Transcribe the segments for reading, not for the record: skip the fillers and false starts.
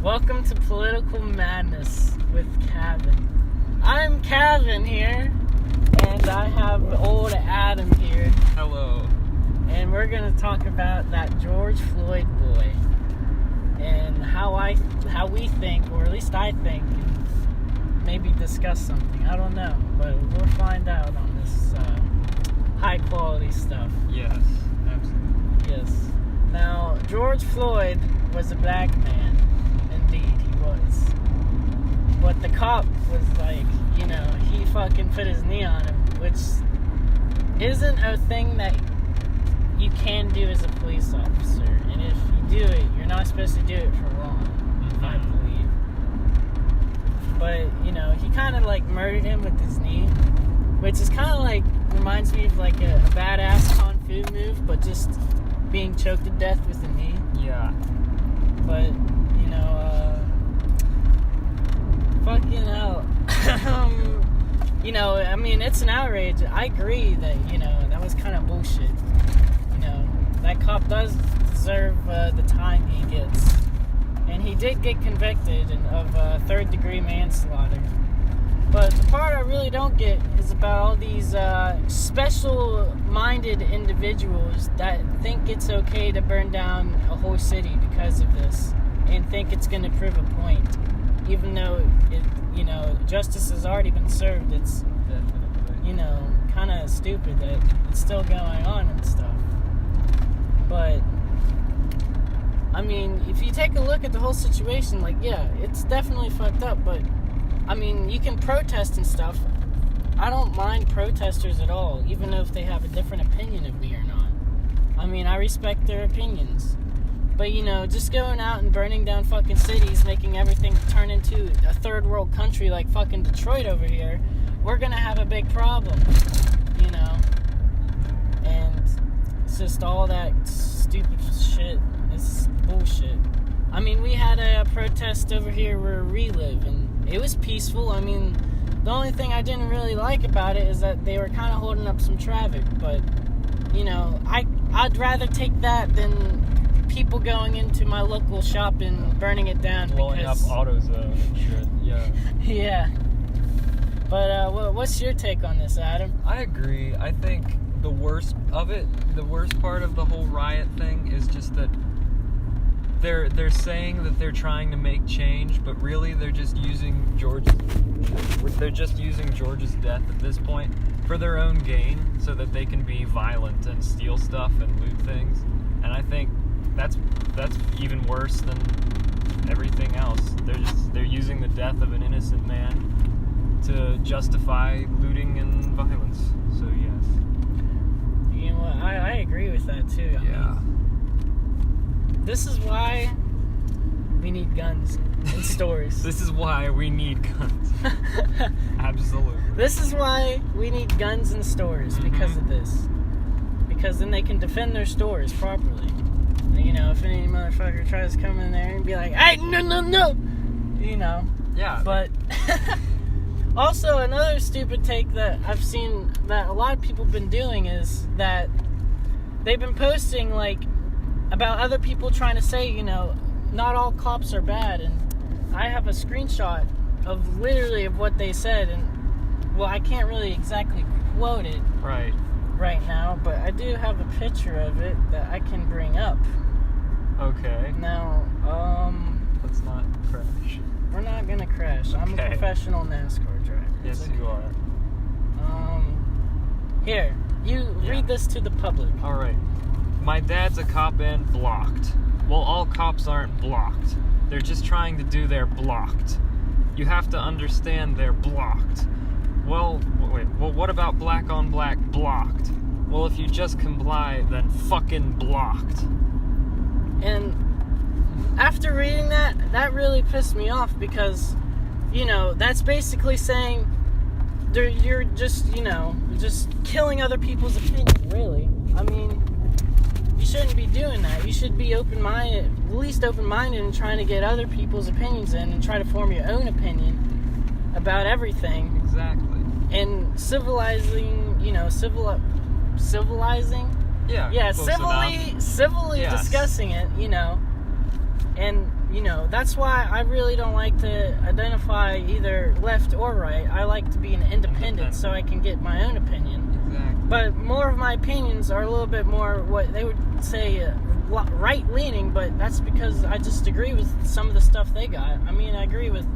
Welcome to Political Madness with Kavan. I'm Kavan here, and I have old Adam here. Hello. And we're going to talk about that George Floyd boy and how we think, or at least I think, and maybe discuss something. I don't know, but we'll find out on this high quality stuff. Yes, absolutely. Yes. Now, George Floyd was a black man. Indeed, he was. But the cop was like, he fucking put his knee on him, which isn't a thing that you can do as a police officer. And if you do it, you're not supposed to do it for long, I believe. But, he kind of like murdered him with his knee, which is kind of like, reminds me of like a badass kung fu move, but just being choked to death with a knee. Yeah. But, fucking hell. It's an outrage. I agree that, that was kind of bullshit. That cop does deserve the time he gets. And he did get convicted of third-degree manslaughter. But the part I really don't get is about all these special-minded individuals that think it's okay to burn down a whole city because of this, and think it's going to prove a point, even though justice has already been served. It's definitely, kind of stupid that it's still going on and stuff. But if you take a look at the whole situation, it's definitely fucked up, but you can protest and stuff. I don't mind protesters at all, even if they have a different opinion of me or not. I respect their opinions. But, just going out and burning down fucking cities, making everything turn into a third world country like fucking Detroit over here, we're gonna have a big problem, And it's just all that stupid shit. It's bullshit. We had a protest over here where we live, and it was peaceful. The only thing I didn't really like about it is that they were kind of holding up some traffic. But, I'd rather take that than people going into my local shop and burning it down. Blowing up AutoZone and shit, yeah. Yeah. But, what's your take on this, Adam? I agree. I think the worst part of the whole riot thing is just that they're saying that they're trying to make change, but really they're just using George's death at this point for their own gain, so that they can be violent and steal stuff and loot things. And I think that's even worse than everything else. They're using the death of an innocent man to justify looting and violence. So yes. I agree with that too. This is why we need guns in stores. This is why we need guns. Absolutely. This is why we need guns in stores, because of this. Because then they can defend their stores properly. If any motherfucker tries to come in there and be like, hey, no. Yeah. But also another stupid take that I've seen that a lot of people have been doing is that they've been posting about other people trying to say, not all cops are bad, and I have a screenshot of literally of what they said, and I can't really exactly quote it right now, but I do have a picture of it that I can bring up. Okay. Now, let's not crash. We're not gonna crash. I'm a professional NASCAR driver. Yes, you are. Here, read this to the public. All right. My dad's a cop and blocked. Well, all cops aren't blocked. They're just trying to do their blocked. You have to understand they're blocked. Well, what about black on black blocked? Well, if you just comply, then fucking blocked. And after reading that really pissed me off, because, that's basically saying you're just, just killing other people's opinion, really. You shouldn't be doing that. You should be open-minded, at least open-minded, and trying to get other people's opinions in and try to form your own opinion about everything. Exactly. And civilizing, civilizing? Yeah, civilly yes. discussing it, and, that's why I really don't like to identify either left or right. I like to be an independent so I can get my own opinion. Exactly. But more of my opinions are a little bit more what they would say right-leaning, but that's because I just agree with some of the stuff they got. I mean, I agree with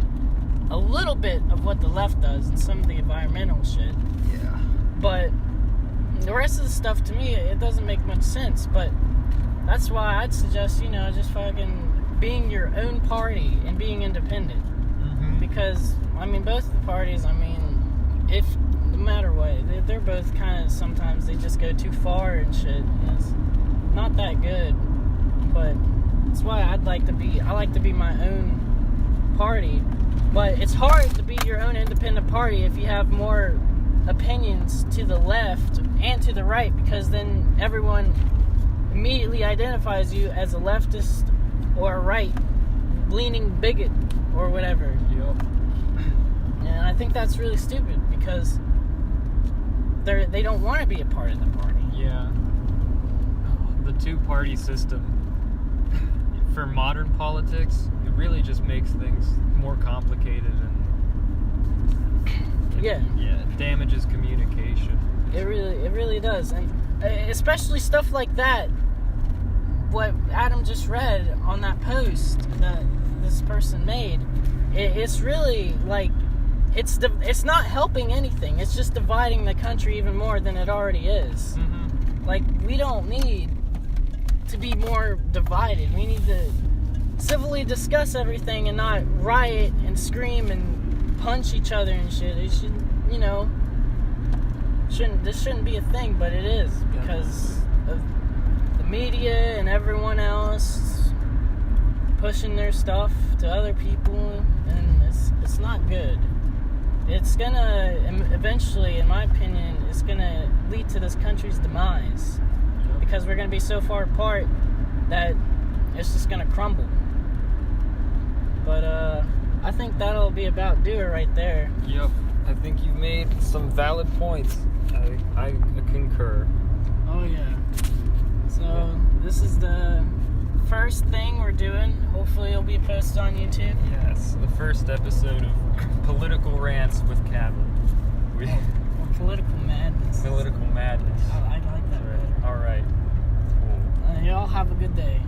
a little bit of what the left does and some of the environmental shit. Yeah. But the rest of the stuff, to me, it doesn't make much sense. But that's why I'd suggest, just fucking being your own party and being independent. Mm-hmm. Because, I mean, both the parties, no matter what, they're both kind of, sometimes they just go too far and shit. And it's not that good. But that's why I like to be my own party. But it's hard to be your own independent party if you have more opinions to the left and to the right, because then everyone immediately identifies you as a leftist or a right-leaning bigot or whatever. Yep. And I think that's really stupid because they don't want to be a part of the party. Yeah. The two-party system for modern politics, it really just makes things more complicated and yeah, damages communication. It really does, and especially stuff like that. What Adam just read on that post that this person made, it's really like it's not helping anything. It's just dividing the country even more than it already is. Mm-hmm. Like, we don't need to be more divided. We need to civilly discuss everything and not riot and scream and punch each other and shit. It should, this shouldn't be a thing, but it is because of the media and everyone else pushing their stuff to other people, and it's not good. It's gonna eventually, in my opinion, it's gonna lead to this country's demise because we're gonna be so far apart that it's just gonna crumble. But I think that'll be about do it right there. Yep. I think you've made some valid points. I concur. Oh yeah. So this is the first thing we're doing. Hopefully it'll be posted on YouTube. Yes, the first episode of Political Rants with Kavan. Political madness. Political madness. I like that. All right. Cool. Y'all have a good day.